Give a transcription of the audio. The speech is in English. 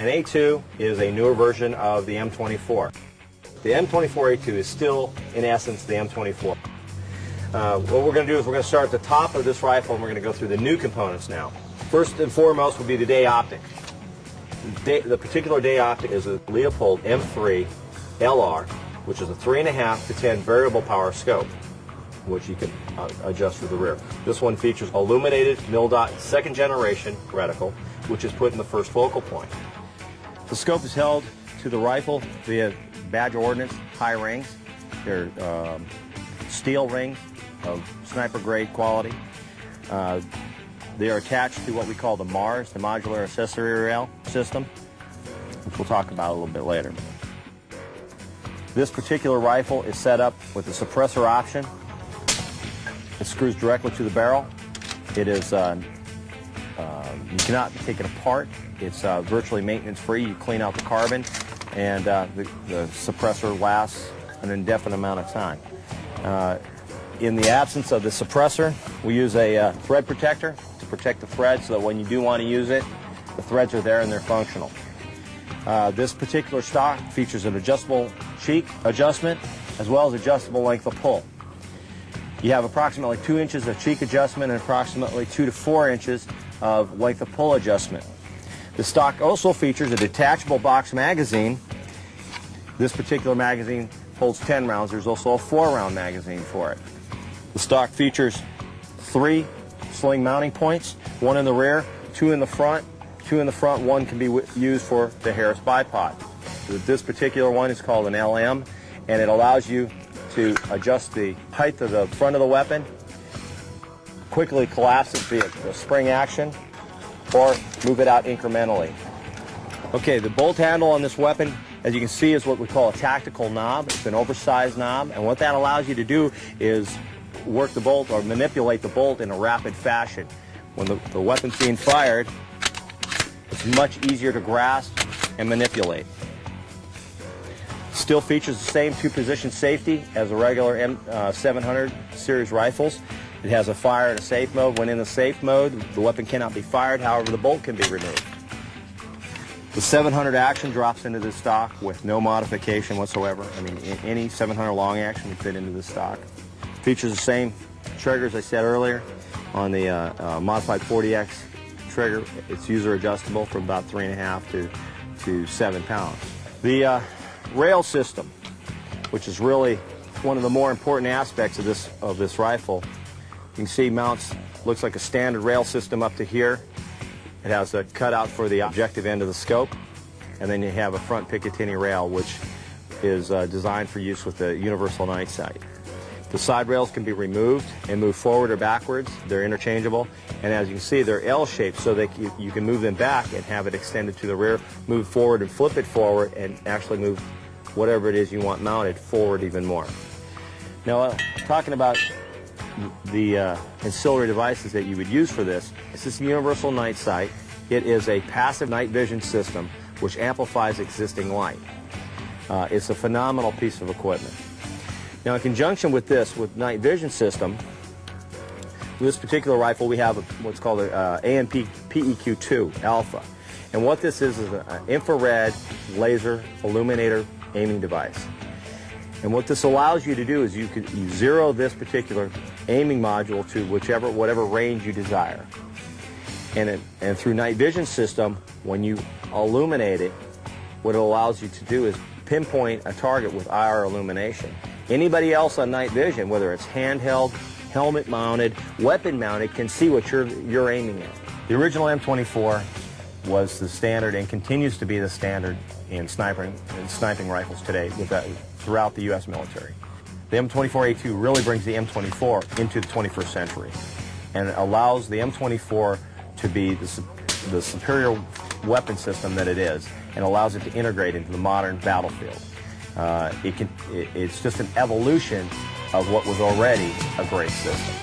and A2 is a newer version of the M24. The M24-A2 is still, in essence, the M24. What we're going to do is we're going to start at the top of this rifle and we're going to go through the new components now. First and foremost will be the day optic. The particular day optic is a Leopold M3 LR, which is a 3.5 to 10 variable power scope, which you can adjust for the rear. This one features illuminated mil-dot second generation reticle, which is put in the first focal point. The scope is held to the rifle via Badger Ordnance high rings. They're steel rings of sniper grade quality. They are attached to what we call the MARS, the modular accessory rail system, which we'll talk about a little bit later. This particular rifle is set up with a suppressor option. It screws directly to the barrel. It is, you cannot take it apart. It's virtually maintenance free. You clean out the carbon and the suppressor lasts an indefinite amount of time. In the absence of the suppressor, we use a thread protector to protect the thread so that when you do want to use it, the threads are there and they're functional. This particular stock features an adjustable cheek adjustment as well as adjustable length of pull. You have approximately 2 inches of cheek adjustment and approximately 2 to 4 inches of length of pull adjustment. The stock also features a detachable box magazine. This particular magazine holds 10 rounds. There's also a 4-round magazine for it. The stock features 3 sling mounting points, 1 in the rear, 2 in the front. 2 in the front, 1 can be used for the Harris bipod. This particular one is called an LM, and it allows you to adjust the height of the front of the weapon, quickly collapse it via the spring action, or move it out incrementally. Okay, the bolt handle on this weapon, as you can see, is what we call a tactical knob. It's an oversized knob, and what that allows you to do is work the bolt or manipulate the bolt in a rapid fashion. When the weapon's being fired, it's much easier to grasp and manipulate. Still features the same 2-position safety as the regular M700 series rifles. It has a fire and a safe mode. When in the safe mode, the weapon cannot be fired, however, the bolt can be removed. The 700 action drops into this stock with no modification whatsoever. I mean, any 700 long action would fit into this stock. Features the same trigger as I said earlier on the modified 40X trigger. It's user adjustable from about 3.5 to 7 pounds. The rail system, which is really one of the more important aspects of this rifle. You can see mounts, looks like a standard rail system up to here. It has a cutout for the objective end of the scope, and then you have a front Picatinny rail, which is designed for use with the universal night sight. The side rails can be removed and move forward or backwards. They're interchangeable, and as you can see, they're L-shaped, so that you can move them back and have it extended to the rear, move forward and flip it forward, and actually move whatever it is you want mounted forward even more. Now, talking about the ancillary devices that you would use for this, this is a universal night sight. It is a passive night vision system which amplifies existing light. It's a phenomenal piece of equipment. Now, in conjunction with this, with night vision system, this particular rifle, we have what's called an AMP PEQ2 Alpha. And what this is an infrared laser illuminator aiming device. And what this allows you to do is you zero this particular aiming module to whatever range you desire. And through night vision system, when you illuminate it, what it allows you to do is pinpoint a target with IR illumination. Anybody else on night vision, whether it's handheld, helmet mounted, weapon mounted, can see what you're aiming at. The original M24 was the standard and continues to be the standard in sniping rifles today throughout the U.S. military. The M24-A2 really brings the M24 into the 21st century and allows the M24 to be the superior weapon system that it is and allows it to integrate into the modern battlefield. It's just an evolution of what was already a great system.